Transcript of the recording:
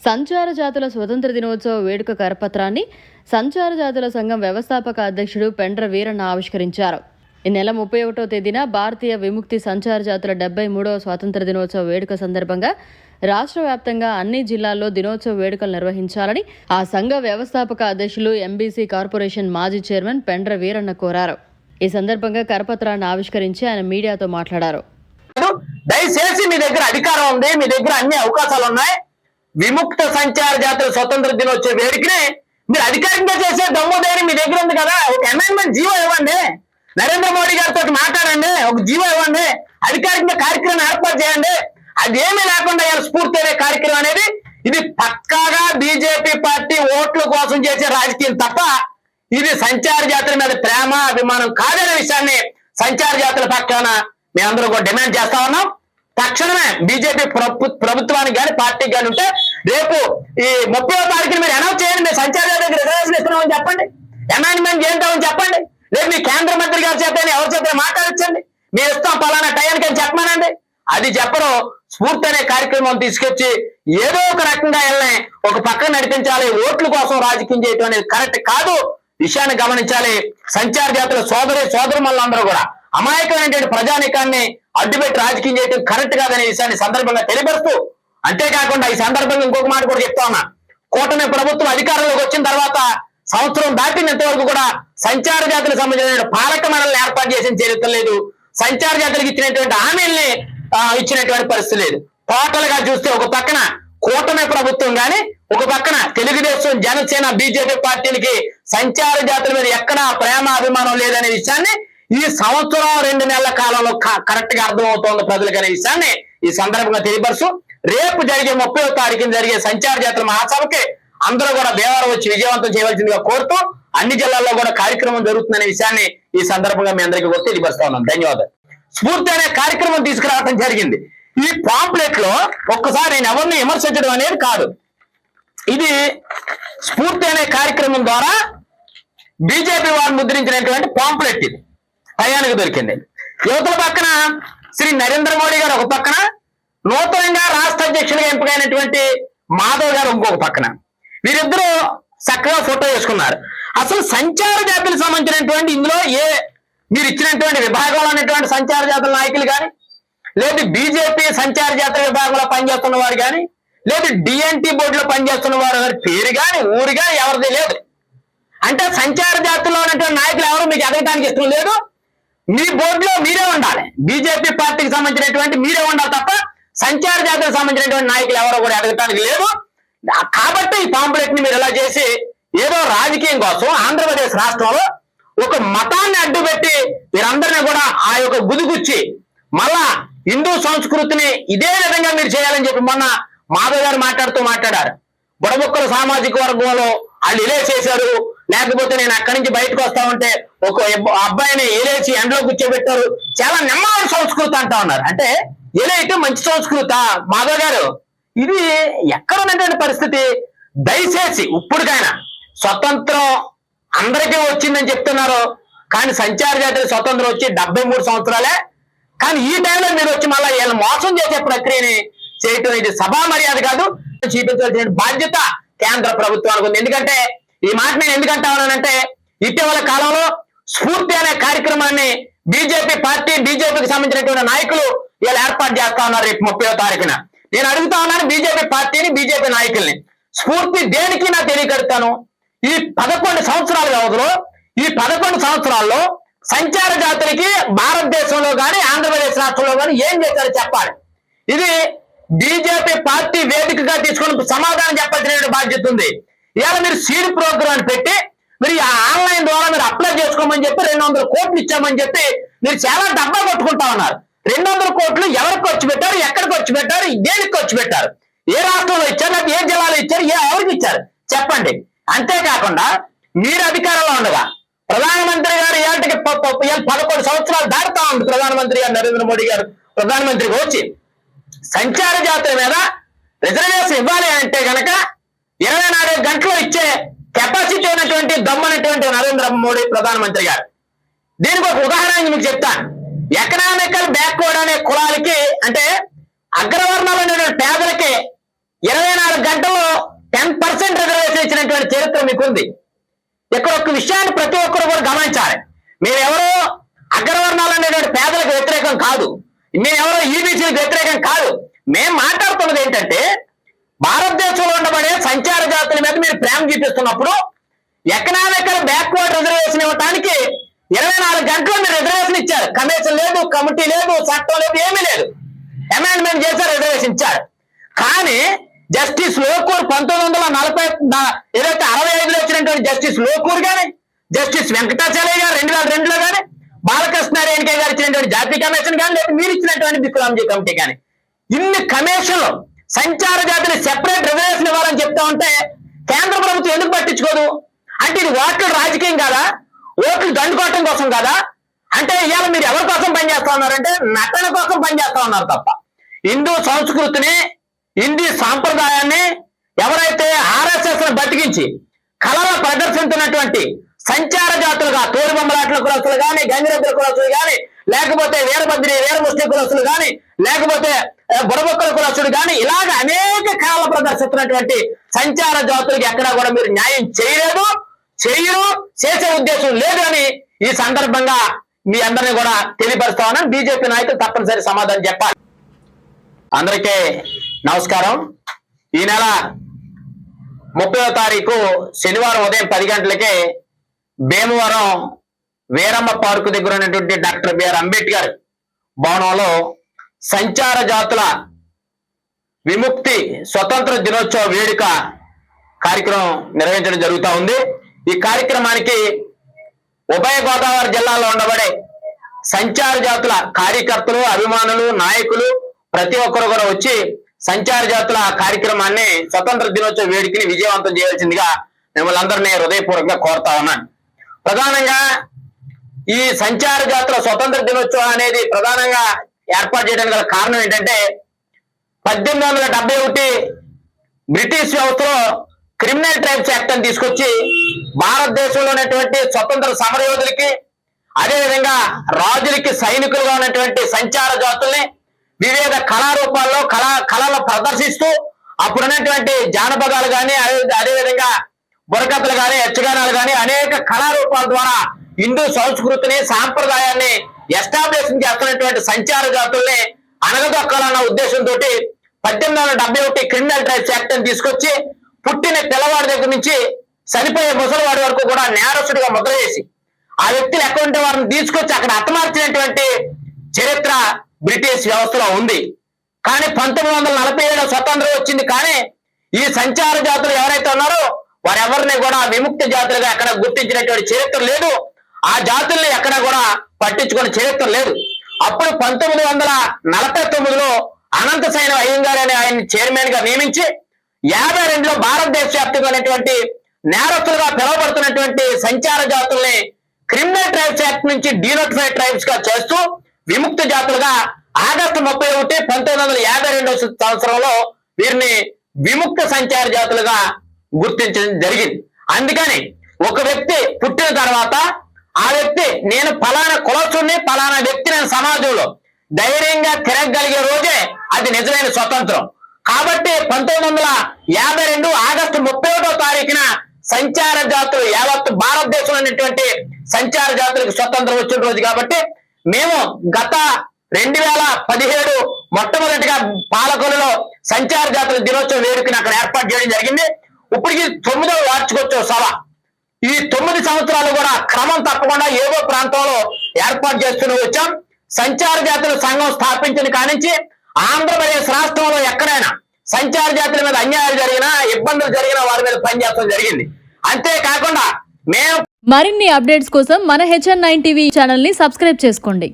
సంచార జాతుల స్వతంత్ర దినోత్సవ వేడుక కరపత్రాన్ని సంచార జాతుల సంఘం వ్యవస్థాపక అధ్యక్షుడు పెండ్ర వీరన్న ఆవిష్కరించారు. ఈ నెల 31వ తేదీన భారతీయ విముక్తి సంచార జాతుల 73వ స్వాతంత్ర దినోత్సవ వేడుక సందర్భంగా రాష్ట్ర వ్యాప్తంగా అన్ని జిల్లాల్లో దినోత్సవ వేడుకలు నిర్వహించాలని ఆ సంఘ వ్యవస్థాపక అధ్యక్షులు ఎంబీసీ కార్పొరేషన్ మాజీ చైర్మన్ పెండ్ర వీరన్న కోరారు. ఈ సందర్భంగా కరపత్రాన్ని ఆవిష్కరించి ఆయన మీడియాతో మాట్లాడారు. దయచేసి మీ దగ్గర అధికారం ఉంది, మీ దగ్గర అన్ని అవకాశాలు ఉన్నాయి. విముక్త సంచార జాతుల స్వతంత్ర దినోత్సవ వేడుకని మీరు అధికారికంగా చేసే దమ్ముదేని మీ దగ్గర ఉంది కదా. ఒక అమెండ్మెంట్ జీవో ఇవ్వండి, నరేంద్ర మోడీ గారితో మాట్లాడండి, ఒక జీవో ఇవ్వండి, అధికారికంగా కార్యక్రమం ఏర్పాటు చేయండి. అది ఏమీ లేకుండా స్ఫూర్తి అనే కార్యక్రమం అనేది ఇది పక్కాగా బీజేపీ పార్టీ ఓట్ల కోసం చేసే రాజకీయం తప్ప ఇది సంచార జాతుల మీద ప్రేమ అభిమానం కాదనే విషయాన్ని సంచార జాతుల పక్షాన మేమందరూ కూడా డిమాండ్ చేస్తా ఉన్నాం. తక్షణమే బీజేపీ ప్రభుత్వానికి కానీ పార్టీకి కానీ ఉంటే రేపు ఈ 30వ తారీఖున మీరు అనౌన్స్ చేయండి, మీరు సంచార జాతులకు రిజర్వేషన్ ఇస్తున్నామని చెప్పండి, అమెండ్మెంట్ చేద్దామని చెప్పండి. రేపు మీ కేంద్ర మంత్రి గారి చేత ఎవరి చేత మాట్లాడించండి, మేము ఇస్తాం పలానా టయానికి అని చెప్పమానండి. అది చెప్పడం స్ఫూర్తి అనే కార్యక్రమం తీసుకొచ్చి ఏదో ఒక రకంగా వెళ్ళని ఒక పక్కన నడిపించాలి. ఓట్ల కోసం రాజకీయం చేయడం అనేది కరెక్ట్ కాదు. విషయాన్ని గమనించాలి. సంచార జాతుల సోదరులందరూ కూడా అమాయకమైనటువంటి ప్రజానికాన్ని అడ్డుపెట్టి రాజకీయం చేయడం కరెక్ట్ కాదనే విషయాన్ని సందర్భంగా తెలియపరుస్తూ, అంతేకాకుండా ఈ సందర్భంగా ఇంకొక మాట కూడా చెప్తా ఉన్నా. కూటమి ప్రభుత్వం అధికారంలోకి వచ్చిన తర్వాత సంవత్సరం దాటినంత వరకు కూడా సంచార జాతులకు సంబంధించిన పాలక మండలిని ఏర్పాటు చేసిన చరిత్ర లేదు. సంచార జాతులకు ఇచ్చినటువంటి హామీల్ని ఇచ్చినటువంటి పరిస్థితి లేదు. టోటల్ గా చూస్తే ఒక పక్కన కూటమి ప్రభుత్వం గాని, ఒక పక్కన తెలుగుదేశం, జనసేన, బీజేపీ పార్టీలకి సంచార జాతుల మీద ఎక్కడా ప్రేమ అభిమానం లేదనే విషయాన్ని ఈ సంవత్సరం 2 నెలల కాలంలో కరెక్ట్ గా అర్థమవుతోంది ప్రజలకు అనే విషయాన్ని ఈ సందర్భంగా తెలియపరుస్తూ, రేపు జరిగే 30వ తారీఖున జరిగే సంచార జాతుల మహాసభకి అందరూ కూడా దేవారం వచ్చి విజయవంతం చేయవలసిందిగా కోరుతూ అన్ని జిల్లాల్లో కూడా కార్యక్రమం జరుగుతుందనే విషయాన్ని ఈ సందర్భంగా మీ అందరికీ కూడా తెలియపరుస్తా ఉన్నాం. ధన్యవాదాలు. స్ఫూర్తి అనే కార్యక్రమం తీసుకురావడం జరిగింది. ఈ పాంప్లెట్ లో ఒక్కసారి నేను ఎవరిని విమర్శించడం అనేది కాదు. ఇది స్ఫూర్తి అనే కార్యక్రమం ద్వారా బీజేపీ వారు ముద్రించినటువంటి పాంప్లెట్. ఇది టయానికి దొరికింది. యువతల పక్కన శ్రీ నరేంద్ర మోడీ గారు ఒక పక్కన, నూతనంగా రాష్ట్ర అధ్యక్షుడిగా ఎంపికైనటువంటి మాధవ్ గారు ఇంకొక పక్కన, వీరిద్దరూ చక్కగా ఫోటో వేసుకున్నారు. అసలు సంచార జాతులకు సంబంధించినటువంటి ఇందులో మీరు ఇచ్చినటువంటి విభాగంలో ఉన్నటువంటి సంచార జాతుల నాయకులు కానీ, లేదు బీజేపీ సంచార జాతుల విభాగంలో పనిచేస్తున్న వారు కానీ, లేదు డిఎన్టీ బోర్డులో పనిచేస్తున్న వారు పేరు కానీ ఊరు కానీ ఎవరిది లేదు. అంటే సంచార జాతుల్లో ఉన్నటువంటి నాయకులు ఎవరు మీకు ఎదగడానికి ఇష్టం లేదు. మీ బోర్డులో మీరే ఉండాలి, బీజేపీ పార్టీకి సంబంధించినటువంటి మీరే ఉండాలి తప్ప సంచార జాతులకు సంబంధించినటువంటి నాయకులు ఎవరో కూడా ఎదగటానికి లేదు. కాబట్టి ఈ పాంప్లెట్ ని మీరు ఇలా చేసి ఏదో రాజకీయం కోసం ఆంధ్రప్రదేశ్ రాష్ట్రంలో ఒక మతాన్ని అడ్డుపెట్టి మీరందరినీ కూడా ఆ యొక్క గుదిగుచ్చి మళ్ళా హిందూ సంస్కృతిని ఇదే విధంగా మీరు చేయాలని చెప్పి మొన్న మాధవ్ గారు మాట్లాడారు. బుడబుక్కల సామాజిక వర్గంలో వాళ్ళు ఇలే చేశారు, లేకపోతే నేను అక్కడి నుంచి బయటకు వస్తా ఉంటే ఒక అబ్బాయిని ఏలేసి ఎండలో కూర్చోబెట్టారు, చాలా నెమ్మది సంస్కృతి అంటా ఉన్నారు. అంటే ఏలైతే మంచి సంస్కృత మాధవ్ గారు, ఇది ఎక్కడ ఉన్నటువంటి పరిస్థితి? దయచేసి ఇప్పటికైనా స్వతంత్రం అందరికీ వచ్చిందని చెప్తున్నారు, కానీ సంచార జాతుల స్వతంత్రం వచ్చి 73 సంవత్సరాలే. కానీ ఈ టైంలో మీరు వచ్చి మళ్ళీ వీళ్ళని మోసం చేసే ప్రక్రియని చేయటం ఇది సభా మర్యాద కాదు. చూపించాల్సిన బాధ్యత కేంద్ర ప్రభుత్వానికి ఉంది. ఎందుకంటే ఈ మాట నేను ఎందుకంటానంటే, ఇటీవల కాలంలో స్ఫూర్తి అనే కార్యక్రమాన్ని బీజేపీ పార్టీ, బీజేపీకి సంబంధించినటువంటి నాయకులు వీళ్ళు ఏర్పాటు చేస్తా ఉన్నారు. రేపు 30వ తారీఖున నేను అడుగుతా ఉన్నాను బీజేపీ పార్టీని, బీజేపీ నాయకుల్ని, స్ఫూర్తి దేనికి నా తెలియకడతాను. ఈ 11 సంవత్సరాల వ్యవధిలో, ఈ 11 సంవత్సరాల్లో సంచార జాతులకి భారతదేశంలో కానీ ఆంధ్రప్రదేశ్ రాష్ట్రంలో కానీ ఏం చేశారో చెప్పాలి. ఇది బీజేపీ పార్టీ వేదికగా తీసుకుని సమాధానం చెప్పాల్సిన బాధ్యత ఉంది. ఇవాళ మీరు సీడ్ ప్రోగ్రాం పెట్టి మీరు ఆన్లైన్ ద్వారా మీరు అప్లై చేసుకోమని చెప్పి 200 కోట్లు ఇచ్చామని చెప్పి మీరు చాలా డబ్బా కొట్టుకుంటా ఉన్నారు. 200 కోట్లు ఎవరికి ఖర్చు పెట్టారు, ఎక్కడికి ఖర్చు పెట్టారు, దేనికి ఖర్చు పెట్టారు, ఏ రాష్ట్రంలో ఇచ్చారు, లేకపోతే ఏ జిల్లాలో ఇచ్చారు, ఎవరికి ఇచ్చారు చెప్పండి. అంతేకాకుండా మీరు అధికారంలో ఉండగా ప్రధానమంత్రి గారు ఏళ్ళకి 11 సంవత్సరాలు దాటుతా ఉంది. ప్రధానమంత్రి గారు నరేంద్ర మోడీ గారు ప్రధానమంత్రిగా వచ్చి సంచార జాతుల మీద రిజర్వేషన్ ఇవ్వాలి అంటే గనక 24 గంటలు ఇచ్చే కెపాసిటీ ఉన్నటువంటి దమ్మనటువంటి నరేంద్ర మోడీ ప్రధానమంత్రి గారు. దీనికి ఒక ఉదాహరణ మీకు చెప్తాను. ఎకనామికల్ బ్యాక్వర్డ్ అనే కులాలకి, అంటే అగ్రవర్ణాలు పేదలకి 24 గంటల్లో 10% రిజర్వేషన్ ఇచ్చినటువంటి చరిత్ర మీకుంది. ఇక్కడ ఒక విషయాన్ని ప్రతి ఒక్కరు కూడా గమనించాలి. మేమెవరో అగ్రవర్ణాలు అనేటువంటి పేదలకు వ్యతిరేకం కాదు, మేమెవరో ఈబీసీలకు వ్యతిరేకం కాదు. మేము మాట్లాడుతున్నది ఏంటంటే భారతదేశంలో ఉండబడే సంచార జాతుల మీద మీరు ప్రేమ చూపిస్తున్నప్పుడు ఎకనామికల్ బ్యాక్వర్డ్ రిజర్వేషన్ ఇవ్వడానికి 24 గంటలు మీరు రిజర్వేషన్ ఇచ్చారు. కమిషన్ లేదు, కమిటీ లేదు, చట్టం లేదు, ఏమీ లేదు. అమెండ్మెంట్ చేశారు, రిజర్వేషన్ ఇచ్చారు. కానీ జస్టిస్ లోకూర్ 1940 ఏదైతే 65లో వచ్చినటువంటి జస్టిస్ లోకూర్ గాని, జస్టిస్ వెంకటాచలయ్య గారు 2002లో గాని, బాలకృష్ణ రేణుకే గారు ఇచ్చినటువంటి జాతీయ కమిషన్ కానీ, లేదా మీరు ఇచ్చినటువంటి బిక్కులాంజీ కమిటీ కానీ, ఇన్ని కమిషన్లు సంచార జాతిని సెపరేట్ రిజర్వేషన్ ఇవ్వాలని చెప్తా ఉంటే కేంద్ర ప్రభుత్వం ఎందుకు పట్టించుకోదు? అంటే ఇది ఓట్లు రాజకీయం కాదా? ఓట్లు దండుకోవటం కోసం కాదా? అంటే ఇవాళ మీరు ఎవరి కోసం పనిచేస్తా ఉన్నారంటే నటన కోసం పనిచేస్తా ఉన్నారు తప్ప హిందూ సంస్కృతిని, హిందీ సాంప్రదాయాన్ని ఎవరైతే ఆర్ఎస్ఎస్ బతికించి కళల ప్రదర్శిస్తున్నటువంటి సంచార జాతులుగా తోలుబొమ్మలాట్ల కులస్తులు కానీ, గంగిరెద్దుల కులస్తులు కానీ, లేకపోతే వీరభద్రి వీరముష్టి కులస్తులు కానీ, లేకపోతే బుడబొక్కల కులస్తుడు కానీ, ఇలాగ అనేక కళల ప్రదర్శిస్తున్నటువంటి సంచార జాతులకు ఎక్కడా కూడా మీరు న్యాయం చేయరు, చేసే ఉద్దేశం లేదు అని ఈ సందర్భంగా మీ అందరినీ కూడా తెలియపరుస్తా ఉన్నాను. బీజేపీ నాయకులు తప్పనిసరి సమాధానం చెప్పాలి. అందరికీ నమస్కారం. ఈ నెల 30వ తారీఖు శనివారం ఉదయం 10 గంటలకే భీమవరం వీరమ్మ పార్కు దగ్గర ఉన్నటువంటి డాక్టర్ బిఆర్ అంబేద్కర్ భవనంలో సంచార జాతుల విముక్తి స్వతంత్ర దినోత్సవ వేడుక కార్యక్రమం నిర్వహించడం జరుగుతూ ఉంది. ఈ కార్యక్రమానికి ఉభయ గోదావరి జిల్లాలో ఉండబడే సంచార జాతుల కార్యకర్తలు, అభిమానులు, నాయకులు ప్రతి ఒక్కరు కూడా వచ్చి సంచార జాతుల కార్యక్రమాన్ని స్వతంత్ర దినోత్సవ వేడుకని విజయవంతం చేయవలసిందిగా మిమ్మల్ని అందరినీ హృదయపూర్వకంగా కోరుతా ఉన్నాను. ప్రధానంగా ఈ సంచార జాతుల స్వతంత్ర దినోత్సవం అనేది ప్రధానంగా ఏర్పాటు చేయడానికి గల కారణం ఏంటంటే 1871 బ్రిటిష్ వ్యవస్థలో క్రిమినల్ ట్రైబ్స్ యాక్ట్ అని తీసుకొచ్చి భారతదేశంలో ఉన్నటువంటి స్వతంత్ర సమరయోధులకి, అదేవిధంగా రాజులకి సైనికులుగా ఉన్నటువంటి సంచార జాతుల్ని వివిధ కళారూపాల్లో కళలు ప్రదర్శిస్తూ అప్పుడున్నటువంటి జానపదాలు కానీ, అదేవిధంగా బుర్రకథలు కానీ, యక్షగానాలు కానీ అనేక కళారూపాల ద్వారా హిందూ సంస్కృతిని, సాంప్రదాయాన్ని ఎస్టాబ్లిష్ చేస్తున్నటువంటి సంచార జాతుల్ని అణగదొక్కాలన్న ఉద్దేశంతో 1871 క్రిమినల్ ట్రైబ్స్ యాక్ట్ అని తీసుకొచ్చి పుట్టిన పిల్లవాడి దగ్గర నుంచి చనిపోయే ముసలివాడి వరకు కూడా నేరస్తుడిగా ముద్ర చేసి ఆ వ్యక్తులు ఎక్కడుంటే వారిని తీసుకొచ్చి అక్కడ హతమార్చినటువంటి చరిత్ర బ్రిటిష్ వ్యవస్థలో ఉంది. కానీ 1947 స్వతంత్రం వచ్చింది. కానీ ఈ సంచార జాతులు ఎవరైతే ఉన్నారో వారెవరిని కూడా విముక్తి జాతులుగా ఎక్కడ గుర్తించినటువంటి చరిత్ర లేదు. ఆ జాతుల్ని ఎక్కడ కూడా పట్టించుకునే చరిత్ర లేదు. అప్పుడు 1949లో అనంత సైన అయ్యంగార్ అనే ఆయన చైర్మన్ గా నియమించి 52లో భారతదేశ వ్యాప్తంగా ఉన్నటువంటి నేరస్తులుగా పిలువబడుతున్నటువంటి సంచార జాతుల్ని క్రిమినల్ ట్రైబ్స్ యాక్ట్ నుంచి డీనోటిఫైడ్ ట్రైబ్స్ గా చేస్తూ విముక్త జాతులుగా ఆగస్టు 31, 1952 సంవత్సరంలో వీరిని విముక్త సంచార జాతులుగా గుర్తించడం జరిగింది. అందుకని ఒక వ్యక్తి పుట్టిన తర్వాత ఆ వ్యక్తి నేను ఫలానా కులస్తుడిని, ఫలానా వ్యక్తి నేను సమాజంలో ధైర్యంగా తిరగగలిగే రోజే అది నిజమైన స్వతంత్రం. కాబట్టి 1952 ఆగస్టు 31వ తారీఖున సంచార జాతులు యావత్ భారతదేశంలో ఉన్నటువంటి సంచార జాతులకు స్వతంత్రం వచ్చిన రోజు. కాబట్టి మేము గత 2017 మొట్టమొదటిగా పాలకొల్లులో సంచార జాతుల దినోత్సవ వేడుకని అక్కడ ఏర్పాటు చేయడం జరిగింది. ఇప్పటికి 9వ వార్షికోత్సవ సభ. ఈ 9 సంవత్సరాలు కూడా క్రమం తప్పకుండా ఏదో ప్రాంతంలో ఏర్పాటు చేస్తూనే వచ్చాం. సంచార జాతుల సంఘం స్థాపించిన కానించి ఆంధ్రప్రదేశ్ రాష్ట్రంలో ఎక్కడైనా సంచార జాతుల మీద అన్యాయాలు జరిగినా, ఇబ్బందులు జరిగినా వారి మీద పనిచేయడం జరిగింది. అంతేకాకుండా మేము మరిన్ని అప్డేట్స్ కోసం మన HN9 టీవీ ఛానల్ ని సబ్స్క్రైబ్ చేసుకోండి.